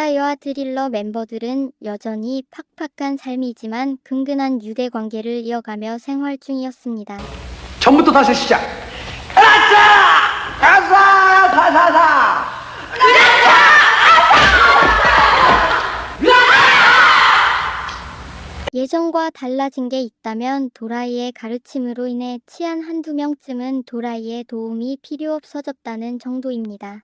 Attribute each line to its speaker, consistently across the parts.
Speaker 1: 도라이와 드릴러 멤버들은 여전히 팍팍한 삶이지만 근근한 유대 관계를 이어가며 생활 중이었습니다.
Speaker 2: 처음부터 다시 시작. 아싸! 아싸! 사사사!
Speaker 1: 예전과 달라진 게 있다면 도라이의 가르침으로 인해 치안 한두 명쯤은 도라이의 도움이 필요 없어졌다는 정도입니다.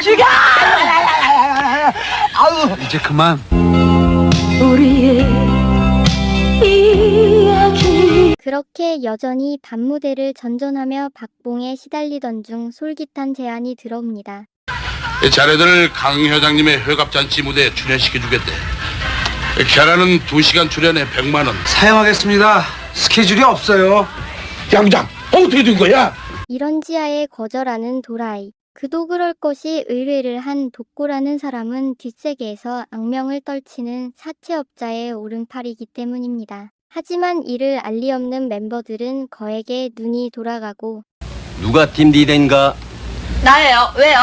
Speaker 2: 죽여! 아우, 이제 그만.
Speaker 3: 우리의 이야기.
Speaker 1: 그렇게 여전히 밤무대를 전전하며 박봉에 시달리던 중 솔깃한 제안이 들어옵니다.
Speaker 4: 자네들을 강 회장님의 회갑잔치 무대에 출연시켜주겠대. 계란은 2시간 출연에 100만 원.
Speaker 2: 사양하겠습니다. 스케줄이 없어요.
Speaker 4: 양장, 어떻게 된 거야?
Speaker 1: 이런 지하에 거절하는 도라이. 그도 그럴 것이 의뢰를 한 독고라는 사람은 뒷세계에서 악명을 떨치는 사채업자의 오른팔이기 때문입니다. 하지만 이를 알 리 없는 멤버들은 거에게 눈이 돌아가고
Speaker 5: 누가 팀 리더인가?
Speaker 3: 나예요. 왜요?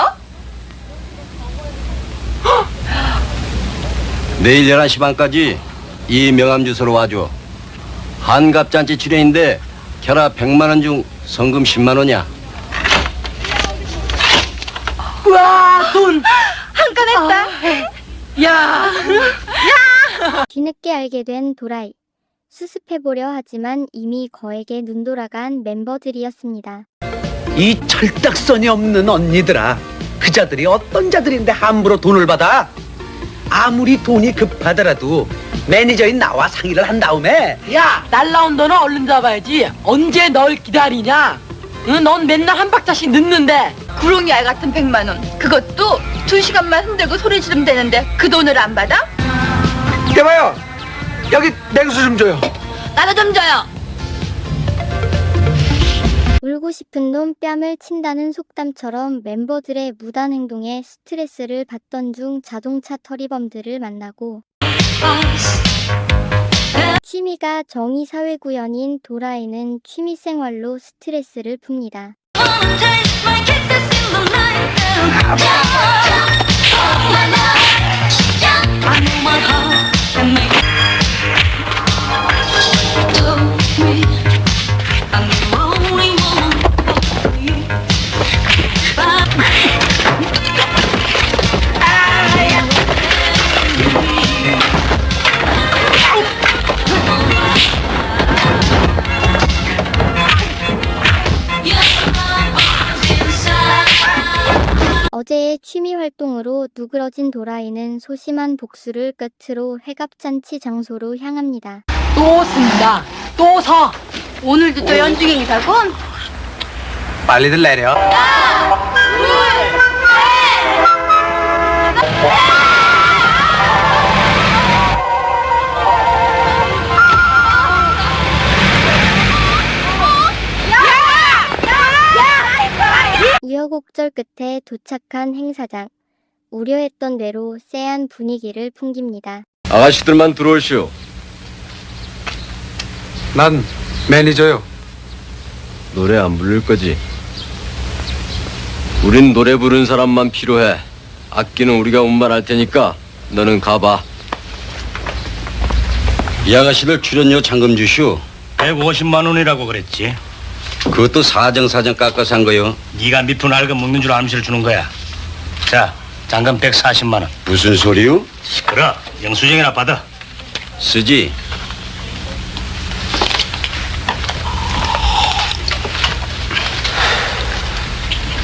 Speaker 5: 내일 11시 반까지 이 명함 주소로 와줘. 한갑잔치 출연인데 결합 100만 원 중 성금 10만 원이야.
Speaker 3: 우와, 돈! 한 건 했다. 야!
Speaker 1: 뒤늦게 알게 된 도라이. 수습해보려 하지만 이미 거에게 눈돌아간 멤버들이었습니다.
Speaker 2: 이 철딱선이 없는 언니들아. 그 자들이 어떤 자들인데 함부로 돈을 받아? 아무리 돈이 급하더라도 매니저인 나와 상의를 한 다음에
Speaker 6: 야, 날라온 돈은 얼른 잡아야지. 언제 널 기다리냐? 응, 넌 맨날 한 박자씩 늦는데.
Speaker 3: 구렁이 알 같은 100만 원. 그것도 2시간만 흔들고 소리 지르면 되는데 그 돈을 안 받아?
Speaker 2: 여봐요. 여기 냉수 좀 줘요.
Speaker 3: 나도 좀 줘요.
Speaker 1: 울고 싶은 놈 뺨을 친다는 속담처럼 멤버들의 무단 행동에 스트레스를 받던 중 자동차 터리범들을 만나고 취미가 정의사회구현인 도라이는 취미생활로 스트레스를 풉니다. 어제의 취미 활동으로 누그러진 도라이는 소심한 복수를 끝으로 회갑잔치 장소로 향합니다.
Speaker 6: 또 쓴다. 또 서.
Speaker 3: 오늘도 또 연중행이사군?
Speaker 2: 빨리들 내려.
Speaker 1: 우여곡절 끝에 도착한 행사장. 우려했던 대로 쎄한 분위기를 풍깁니다.
Speaker 5: 아가씨들만 들어오시오.
Speaker 2: 난 매니저요.
Speaker 5: 노래 안 부를 거지? 우린 노래 부르는 사람만 필요해. 악기는 우리가 운반할 테니까 너는 가봐. 이 아가씨들 출연료 잔금 주시오.
Speaker 7: 150만 원이라고 그랬지.
Speaker 5: 그것도 사정사정 깎아서 한 거요.
Speaker 7: 네가 미푼 알금 먹는 줄 암시를 주는 거야. 자, 잔금 140만 원.
Speaker 5: 무슨 소리요?
Speaker 7: 시끄러. 영수증이나 받아.
Speaker 5: 쓰지.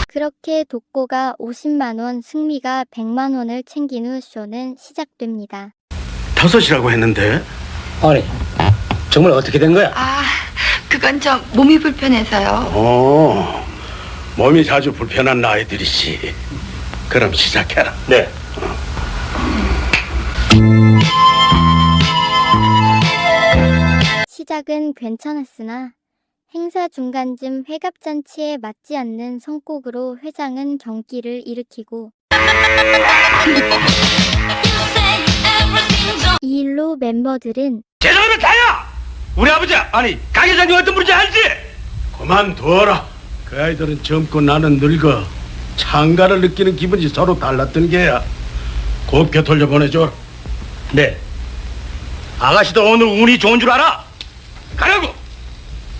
Speaker 1: 그렇게 독고가 50만 원, 승미가 100만 원을 챙긴 후 쇼는 시작됩니다.
Speaker 7: 5이라고 했는데? 아니, 정말 어떻게 된 거야?
Speaker 3: 아, 그건 좀 몸이 불편해서요.
Speaker 4: 몸이 자주 불편한 나이들이지. 그럼 시작해라.
Speaker 7: 네.
Speaker 1: 시작은 괜찮았으나 행사 중간쯤 회갑잔치에 맞지 않는 선곡으로 회장은 경기를 일으키고 이 일로 멤버들은
Speaker 7: 죄송하면 다야! 우리 아버지, 아니, 강 회장님 어떤 분인지 알지?
Speaker 4: 그만둬라. 그 아이들은 젊고 나는 늙어 창가를 느끼는 기분이 서로 달랐던 게야. 곱게 돌려보내줘.
Speaker 7: 네. 아가씨도 오늘 운이 좋은 줄 알아. 가라고.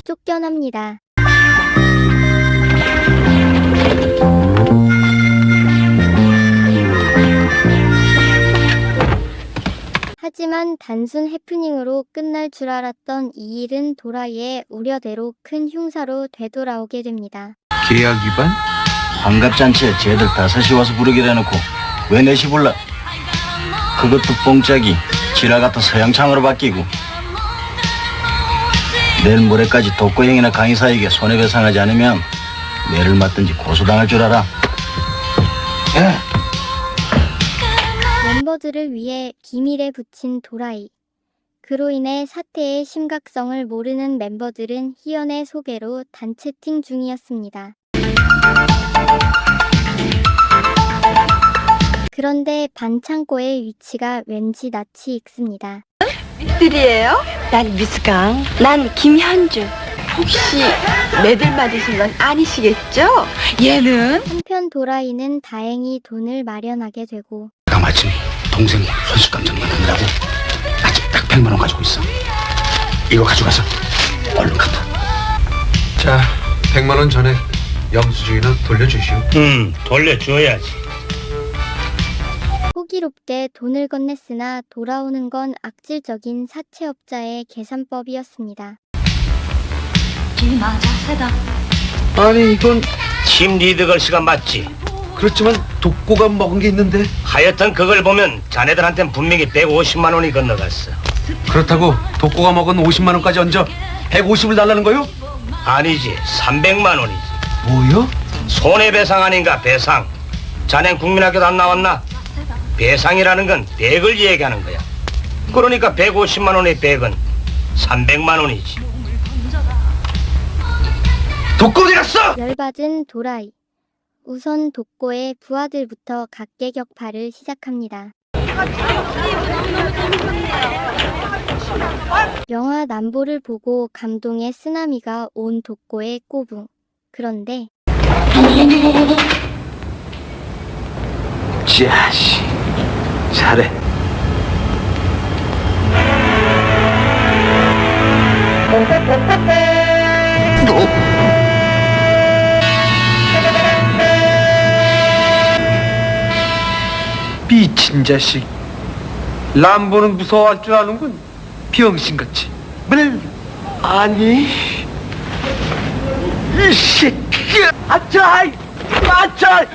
Speaker 1: 쫓겨납니다. 하지만 단순 해프닝으로 끝날 줄 알았던 이 일은 도라이의 우려대로 큰 흉사로 되돌아오게 됩니다.
Speaker 8: 계약 위반? 환갑잔치에 쟤들 다섯이 와서 부르게 대놓고 왜 넷이 불러? 그것도 뽕짝이 지라같은 서양창으로 바뀌고 내일 모레까지 독거형이나 강의사에게 손해배상하지 않으면 매를 맞든지 고소당할 줄 알아.
Speaker 1: 멤버들을 위해 기밀에 붙인 도라이. 그로 인해 사태의 심각성을 모르는 멤버들은 희연의 소개로 단채팅 중이었습니다. 그런데 반창고의 위치가 왠지 낯이 익습니다.
Speaker 3: 들이에요? 난 미스강. 난 김현주. 혹시 매들 맞으신 건 아니시겠죠? 얘는?
Speaker 1: 한편 도라이는 다행히 돈을 마련하게 되고
Speaker 4: 내가 마침 동생 현수감정 만드느라고 아직 딱 100만 원 가지고 있어. 이거 가져가서 얼른 갚아.
Speaker 9: 자, 100만 원 전에 영수증이나 돌려주시오.
Speaker 7: 돌려줘야지.
Speaker 1: 호기롭게 돈을 건넸으나 돌아오는 건 악질적인 사채업자의 계산법이었습니다.
Speaker 2: 아니 이건
Speaker 7: 침 리드 걸 시간 맞지.
Speaker 2: 그렇지만 독고가 먹은 게 있는데.
Speaker 7: 하여튼 그걸 보면 자네들한텐 분명히 150만 원이 건너갔어.
Speaker 2: 그렇다고 독고가 먹은 50만 원까지 얹어 150을 달라는 거요?
Speaker 7: 아니지, 300만 원이지.
Speaker 2: 뭐요?
Speaker 7: 손해배상 아닌가, 배상. 자넨 국민학교도 안 나왔나? 배상이라는 건 100을 얘기하는 거야. 그러니까 150만 원의 100은 300만 원이지.
Speaker 2: 독고 어디 갔어?
Speaker 1: 열받은 도라이. 우선 독고의 부하들부터 각계격파를 시작합니다. 영화 남보를 보고 감동의 쓰나미가 온 독고의 꼬부. 그런데
Speaker 2: 자식 잘해. 미친 자식. 람보는 무서워할 줄 아는군. 병신같이. 뭘? 아니 이 새끼야. 아차 아차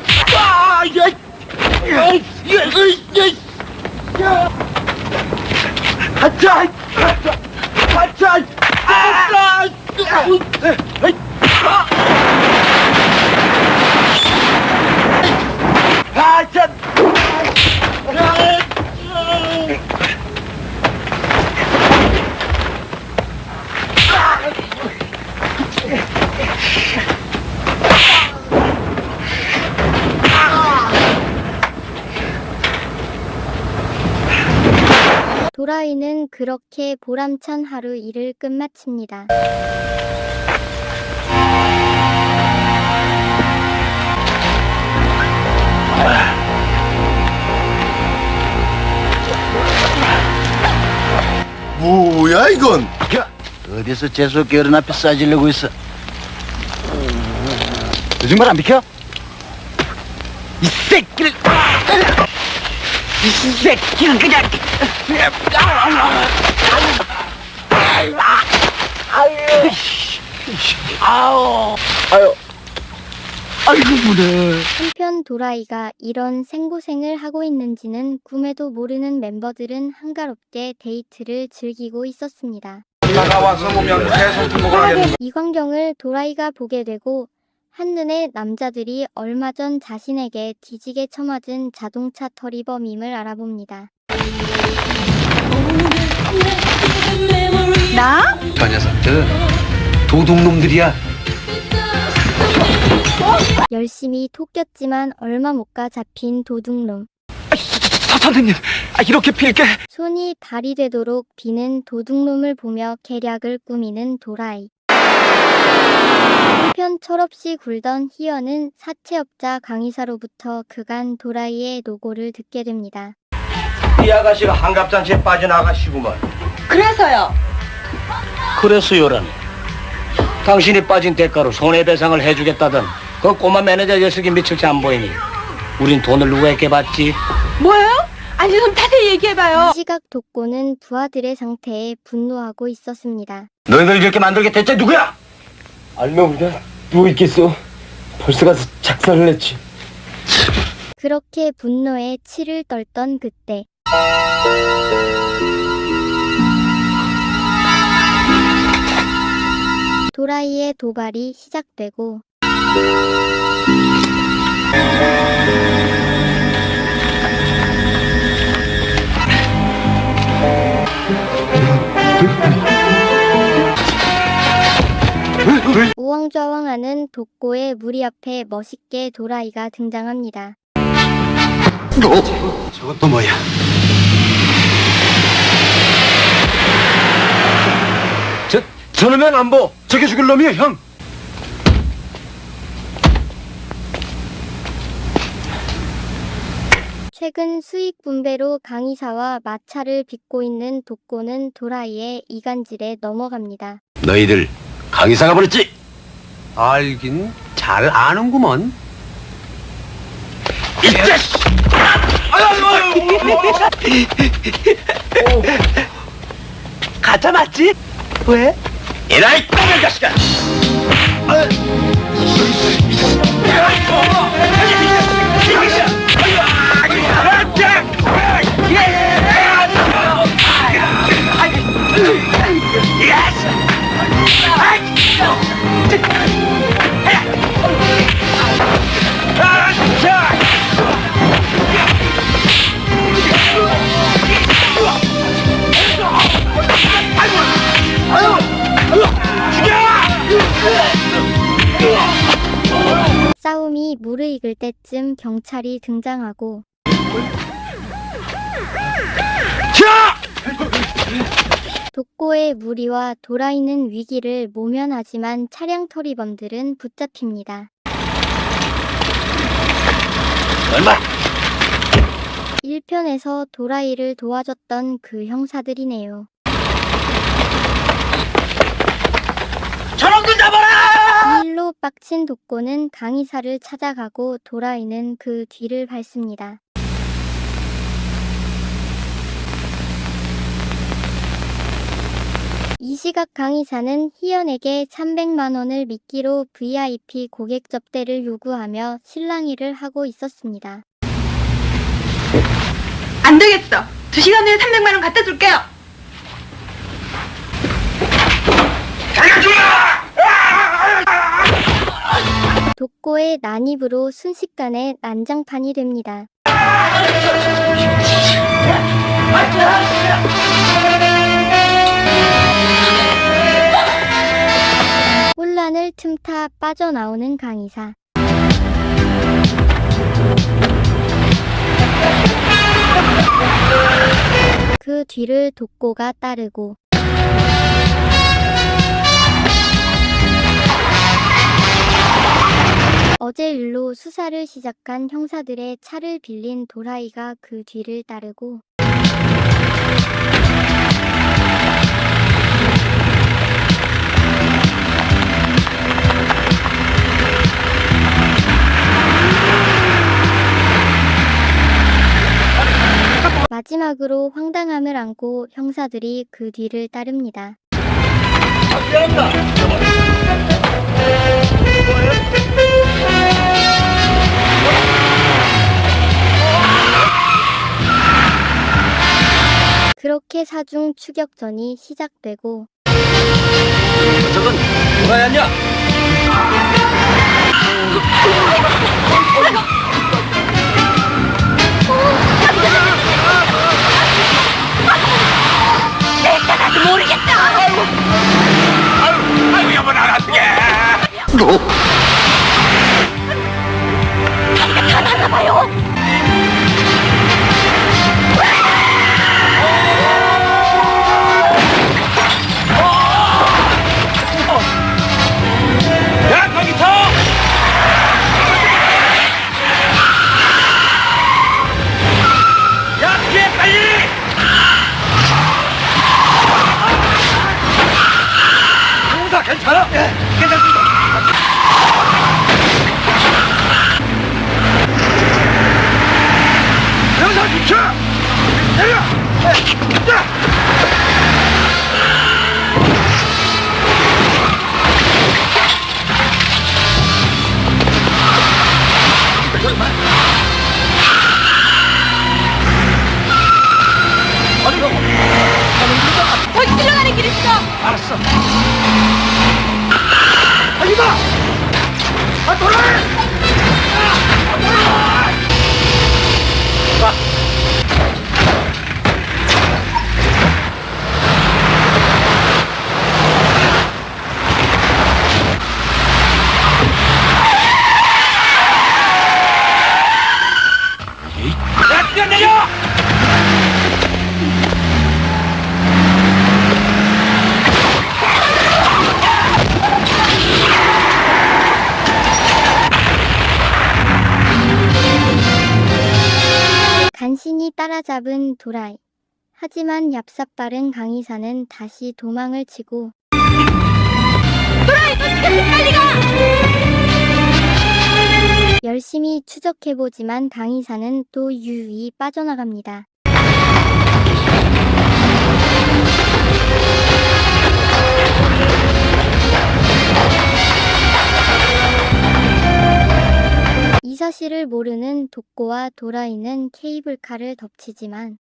Speaker 1: 도라이는 그렇게 보람찬 하루 일을 끝마칩니다.
Speaker 8: 뭐야 이건? 야, 어디서 재수없게 어른 앞에 싸지려고 있어? 요즘 말 안 비켜?
Speaker 2: 이 새끼를 이 새끼를 그냥 아이고 무래.
Speaker 1: 한편 도라이가 이런 생고생을 하고 있는지는 꿈에도 모르는 멤버들은 한가롭게 데이트를 즐기고 있었습니다.
Speaker 2: 나가와서 보면 계속 등록을 하겠는.
Speaker 1: 이 광경을 도라이가 보게 되고 한눈에 남자들이 얼마 전 자신에게 뒤지게 쳐맞은 자동차 터리범임을 알아봅니다.
Speaker 3: 나?
Speaker 2: 저 녀석들 도둑놈들이야.
Speaker 1: 열심히 토꼈지만 얼마 못 가 잡힌 도둑놈.
Speaker 2: 선생님, 이렇게 빌게.
Speaker 1: 손이 발이 되도록 비는 도둑놈을 보며 계략을 꾸미는 도라이. 한편 철없이 굴던 희연은 사채업자 강의사로부터 그간 도라이의 노고를 듣게 됩니다.
Speaker 7: 이 아가씨가 한갑잔치에 빠진 아가씨구먼.
Speaker 3: 그래서요.
Speaker 7: 그래서요라니. 당신이 빠진 대가로 손해배상을 해주겠다던 그 꼬마 매니저 녀석이 미칠지 안 보이니 우린 돈을 누구에게 받지?
Speaker 3: 뭐예요? 아니 좀 자세히 얘기해봐요.
Speaker 1: 이 시각 독고는 부하들의 상태에 분노하고 있었습니다.
Speaker 7: 너희들 이렇게 만들게 대체 누구야?
Speaker 10: 알면 그냥 누워있겠어. 벌써 가서 작살을 냈지.
Speaker 1: 그렇게 분노에 치를 떨던 그때 도라이의 도발이 시작되고 우왕좌왕하는 독고의 무리 앞에 멋있게 도라이가 등장합니다.
Speaker 2: 저건 또 뭐야?
Speaker 10: 저놈은 안 보.
Speaker 2: 저게 죽을 놈이야, 형.
Speaker 1: 최근 수익 분배로 강의사와 마찰을 빚고 있는 독고는 도라이의 이간질에 넘어갑니다.
Speaker 5: 너희들 강의사가 버렸지?
Speaker 2: 알긴 잘 아는구먼.
Speaker 5: 이 자식!
Speaker 2: 가짜 맞지? 왜?
Speaker 5: 이라이 꼬맨 자식아!
Speaker 1: 싸움이 무르익을 때쯤 경찰이 등장하고 독고의 무리와 도라이는 위기를 모면하지만 차량 토리범들은 붙잡힙니다.
Speaker 5: 얼마?
Speaker 1: 1편에서 도라이를 도와줬던 그 형사들이네요.
Speaker 7: 저놈들 잡아라!
Speaker 1: 이 일로 빡친 독고는 강의사를 찾아가고 도라이는 그 뒤를 밟습니다. 이 시각 강의사는 희연에게 300만 원을 미끼로 VIP 고객 접대를 요구하며 실랑이를 하고 있었습니다.
Speaker 3: 안 되겠어. 2시간 후에 300만 원 갖다 줄게요.
Speaker 1: 독고의 난입으로 순식간에 난장판이 됩니다. 혼란을 틈타 빠져나오는 강의사. 그 뒤를 독고가 따르고 어제 일로 수사를 시작한 형사들의 차를 빌린 도라이가 그 뒤를 따르고 마지막으로 황당함을 안고 형사들이 그 뒤를 따릅니다. 그렇게 사중 추격전이 시작되고
Speaker 5: 저건 누가 했냐?
Speaker 4: 아유, 여보, 나갔게!
Speaker 3: 저기 들어가는 길 있어.
Speaker 2: 알았어. 빨리 가! 돌아!
Speaker 1: 간신히 따라잡은 도라이. 하지만 얍삽빠른 강의사는 다시 도망을 치고
Speaker 3: 빨리 가.
Speaker 1: 열심히 추적해보지만 강의사는 또 유유히 빠져나갑니다. 이 사실을 모르는 독고와 도라이는 케이블카를 덮치지만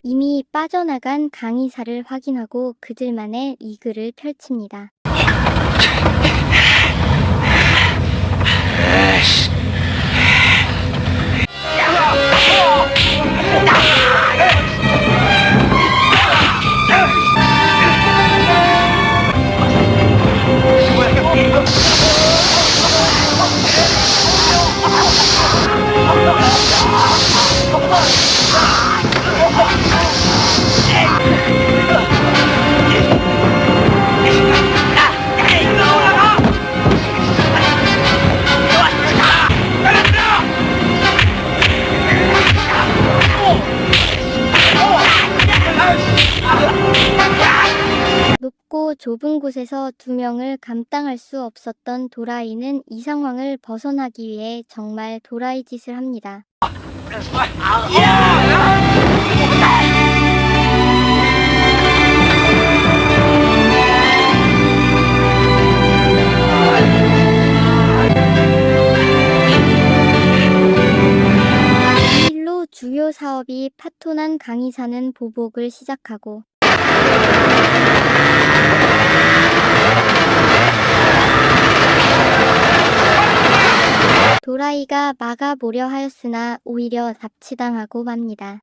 Speaker 1: 이미 빠져나간 강의사를 확인하고 그들만의 이글을 펼칩니다. 높고 좁은 곳에서 두 명을 감당할 수 없었던 도라이는 이 상황을 벗어나기 위해 정말 도라이 짓을 합니다. 이 일로 주요 사업이 파토난 강의사는 보복을 시작하고 도라이가 막아보려 하였으나 오히려 납치당하고 맙니다.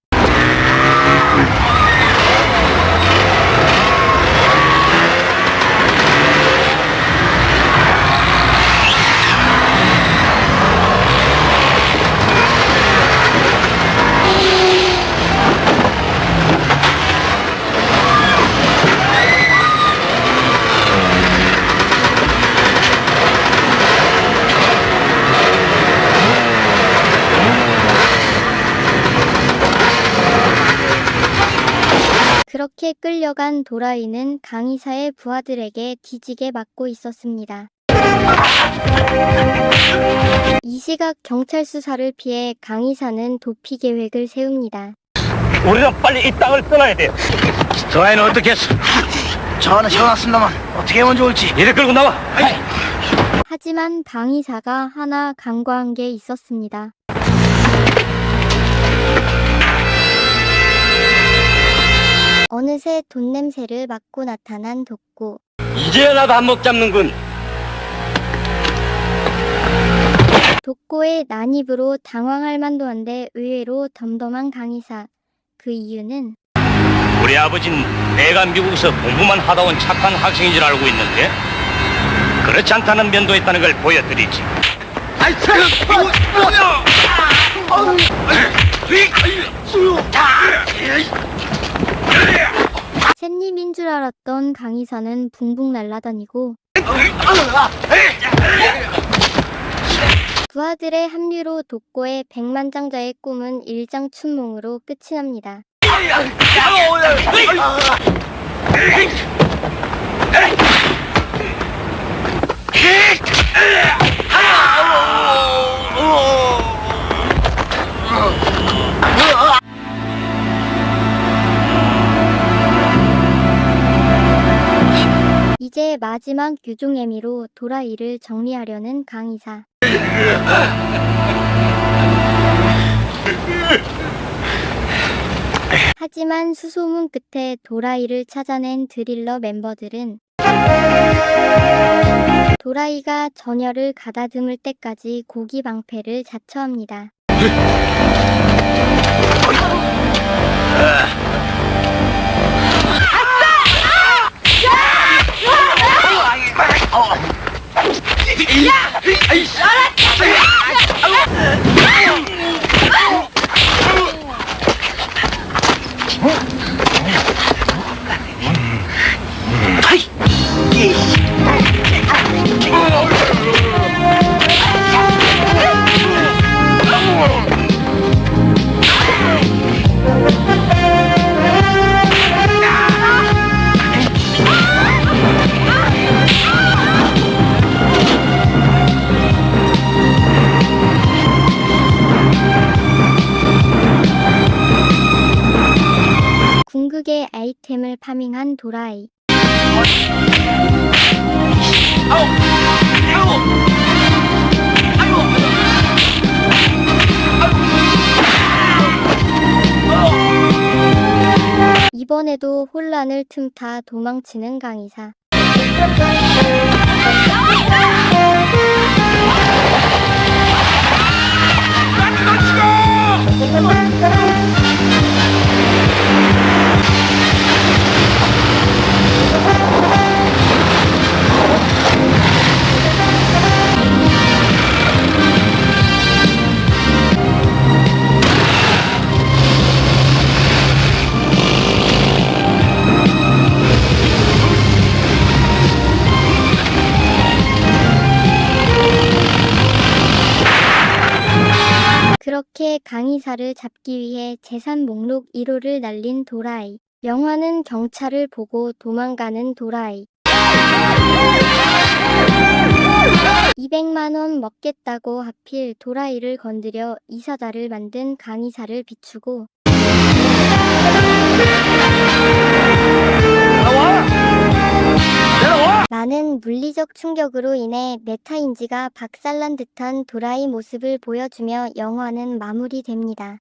Speaker 1: 그렇게 끌려간 도라이는 강의사의 부하들에게 뒤지게 맞고 있었습니다. 이 시각 경찰 수사를 피해 강의사는 도피 계획을 세웁니다.
Speaker 7: 우리는 빨리 이 땅을 떠나야 돼요. 도라이는 어떻게 했어?
Speaker 10: 저는 해놨습니다만 어떻게 하면 좋을지.
Speaker 7: 이를 끌고 나와.
Speaker 1: 하지만 강의사가 하나 간과한 게 있었습니다. 어느새 돈 냄새를 맡고 나타난 독고.
Speaker 7: 이제야 나도 한몫 잡는군.
Speaker 1: 독고의 난입으로 당황할 만도 한데 의외로 덤덤한 강의사. 그 이유는
Speaker 7: 우리 아버지는 내가 미국에서 공부만 하다 온 착한 학생인 줄 알고 있는데 그렇지 않다는 면도 있다는 걸 보여드리지.
Speaker 1: 샌님인 줄 알았던 강의사는 붕붕 날아다니고 부하들의 합류로 독고의 백만장자의 꿈은 일장춘몽으로 끝이 납니다. 이제 그의 마지막 유종의미로 도라이를 정리하려는 강의사. 하지만 수소문 끝에 도라이를 찾아낸 드릴러 멤버들은 도라이가 전열을 가다듬을 때까지 고기 방패를 자처합니다. 궁극의 아이템을 파밍한 도라이. 이번에도 혼란을 틈타 도망치는 강의사. 그렇게 강의사를 잡기 위해 재산 목록 1호를 날린 도라이. 영화는 경찰을 보고 도망가는 도라이. 200만 원 먹겠다고 하필 도라이를 건드려 이사자를 만든 강의사를 비추고 많은 물리적 충격으로 인해 메타인지가 박살난 듯한 도라이 모습을 보여주며 영화는 마무리됩니다.